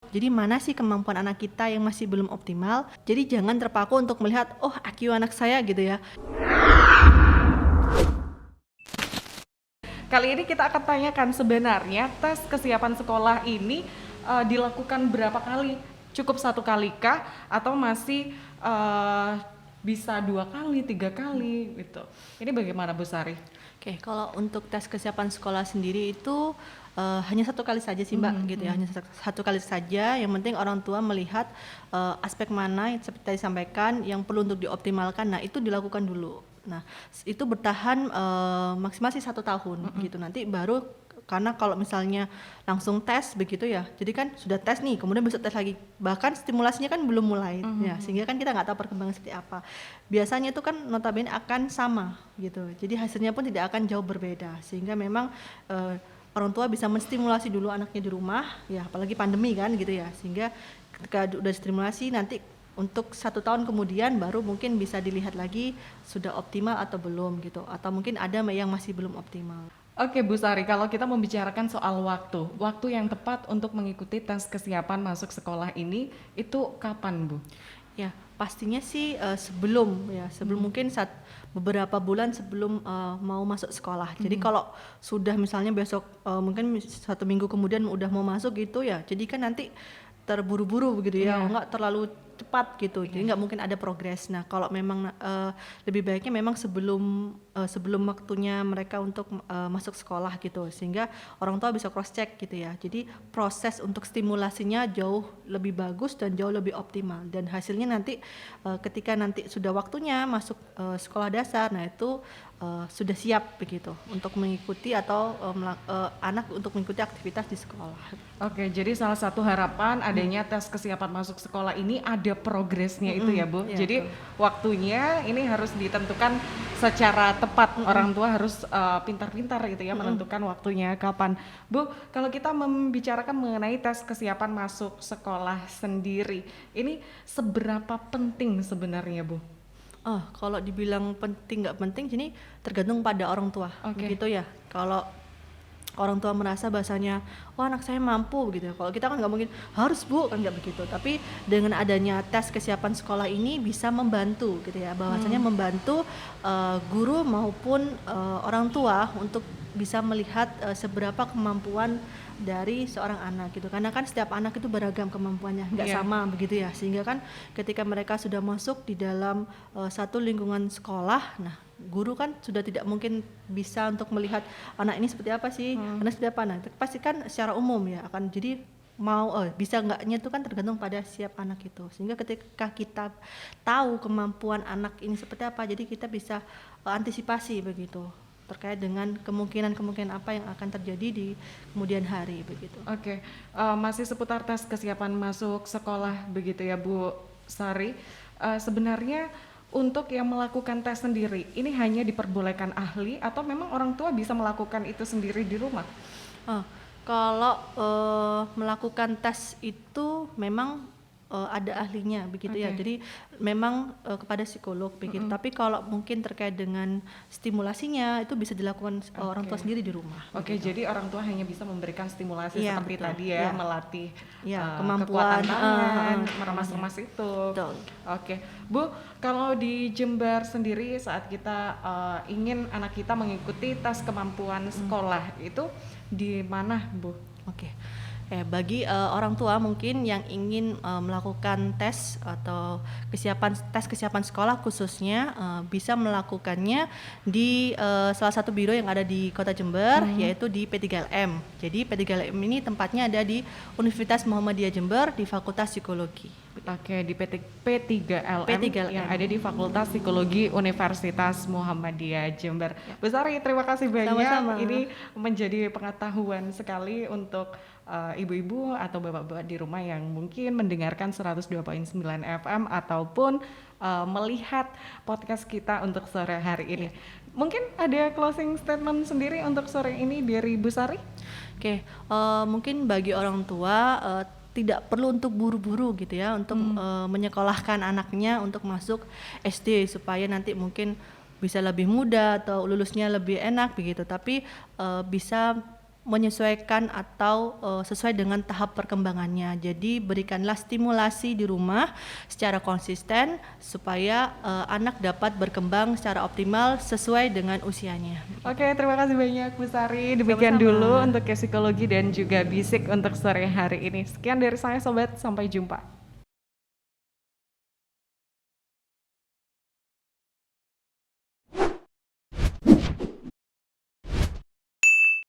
Jadi mana sih kemampuan anak kita yang masih belum optimal. Jadi jangan terpaku untuk melihat, oh IQ anak saya gitu ya. Kali ini kita akan tanyakan sebenarnya tes kesiapan sekolah ini dilakukan berapa kali? Cukup 1 kali kah? Atau masih bisa 2 kali, 3 kali gitu? Ini bagaimana Bu Sari? Oke, kalau untuk tes kesiapan sekolah sendiri itu hanya 1 kali saja sih Mbak, gitu ya, hanya 1 kali saja. Yang penting orang tua melihat aspek mana yang seperti tadi disampaikan yang perlu untuk dioptimalkan. Nah itu dilakukan dulu. Nah itu bertahan maksimal sih 1 tahun gitu. Nanti baru karena kalau misalnya langsung tes begitu ya, jadi kan sudah tes nih, kemudian besok tes lagi, bahkan stimulasinya kan belum mulai, ya sehingga kan kita nggak tahu perkembangan seperti apa. Biasanya itu kan notabene akan sama gitu, jadi hasilnya pun tidak akan jauh berbeda, sehingga memang orang tua bisa menstimulasi dulu anaknya di rumah, ya apalagi pandemi kan gitu ya, sehingga ketika udah stimulasi nanti untuk 1 tahun kemudian baru mungkin bisa dilihat lagi sudah optimal atau belum gitu, atau mungkin ada yang masih belum optimal. Oke Bu Sari, kalau kita membicarakan soal waktu yang tepat untuk mengikuti tes kesiapan masuk sekolah ini itu kapan Bu? Ya, pastinya sih sebelum mungkin beberapa bulan sebelum mau masuk sekolah. Jadi kalau sudah misalnya besok mungkin 1 minggu kemudian udah mau masuk gitu ya, jadi kan nanti terburu-buru begitu ya, nggak terlalu cepat gitu, jadi nggak mungkin ada progres. Nah kalau memang lebih baiknya memang sebelum waktunya mereka untuk masuk sekolah gitu, sehingga orang tua bisa cross check gitu ya. Jadi proses untuk stimulasinya jauh lebih bagus dan jauh lebih optimal, dan hasilnya nanti ketika nanti sudah waktunya masuk sekolah dasar, nah itu sudah siap begitu untuk mengikuti atau anak untuk mengikuti aktivitas di sekolah. Oke, jadi salah satu harapan adanya tes kesiapan masuk sekolah ini ada progresnya itu ya Bu. Ya, Jadi betul. waktunya ini harus ditentukan secara tepat. Orang tua harus pintar-pintar gitu ya menentukan waktunya kapan. Bu, kalau kita membicarakan mengenai tes kesiapan masuk sekolah sendiri, ini seberapa penting sebenarnya Bu? Oh, kalau dibilang penting nggak penting, jadi tergantung pada orang tua, begitu ya. Kalau orang tua merasa bahasanya, wah anak saya mampu gitu. Kalau kita kan nggak mungkin harus Bu, kan nggak begitu. Tapi dengan adanya tes kesiapan sekolah ini bisa membantu gitu ya, bahwasanya membantu guru maupun orang tua untuk bisa melihat seberapa kemampuan dari seorang anak gitu, karena kan setiap anak itu beragam kemampuannya, nggak sama begitu ya, sehingga kan ketika mereka sudah masuk di dalam satu lingkungan sekolah, nah guru kan sudah tidak mungkin bisa untuk melihat anak ini seperti apa sih, anak seperti apa, nah itu pasti kan secara umum ya akan jadi mau bisa enggaknya itu kan tergantung pada siap anak itu, sehingga ketika kita tahu kemampuan anak ini seperti apa, jadi kita bisa antisipasi begitu terkait dengan kemungkinan apa yang akan terjadi di kemudian hari begitu. Oke, masih seputar tes kesiapan masuk sekolah begitu ya Bu Sari. Sebenarnya untuk yang melakukan tes sendiri, ini hanya diperbolehkan ahli atau memang orang tua bisa melakukan itu sendiri di rumah? Kalau melakukan tes itu memang ada ahlinya begitu ya, jadi memang kepada psikolog begitu. Tapi kalau mungkin terkait dengan stimulasinya itu bisa dilakukan orang tua sendiri di rumah. Oke, jadi orang tua hanya bisa memberikan stimulasi Iya, seperti betul. tadi ya, Iya. melatih Iya, kekuatan kemampuan tangan, meremas-remas itu. Betul. Oke, Bu, kalau di Jember sendiri saat kita ingin anak kita mengikuti tes kemampuan sekolah itu di mana, Bu? Oke. Bagi orang tua mungkin yang ingin melakukan tes atau tes kesiapan sekolah khususnya bisa melakukannya di salah satu biro yang ada di Kota Jember, yaitu di P3LM. Jadi P3LM ini tempatnya ada di Universitas Muhammadiyah Jember di Fakultas Psikologi. Oke, di P3LM P3LM yang ada di Fakultas Psikologi Universitas Muhammadiyah Jember. Bu Sari, terima kasih banyak. Sama-sama. Ini menjadi pengetahuan sekali untuk ibu-ibu atau bapak-bapak di rumah yang mungkin mendengarkan 102.9 FM ataupun melihat podcast kita untuk sore hari ini. Mungkin ada closing statement sendiri untuk sore ini dari Bu Sari? Oke, mungkin bagi orang tua tidak perlu untuk buru-buru gitu ya untuk menyekolahkan anaknya untuk masuk SD supaya nanti mungkin bisa lebih mudah atau lulusnya lebih enak begitu, tapi bisa menyesuaikan atau sesuai dengan tahap perkembangannya. Jadi berikanlah stimulasi di rumah secara konsisten supaya anak dapat berkembang secara optimal sesuai dengan usianya. Oke, terima kasih banyak Bu Sari. Demikian Sama-sama. dulu untuk psikologi dan juga bisik untuk sore hari ini. Sekian dari saya Sobat, sampai jumpa.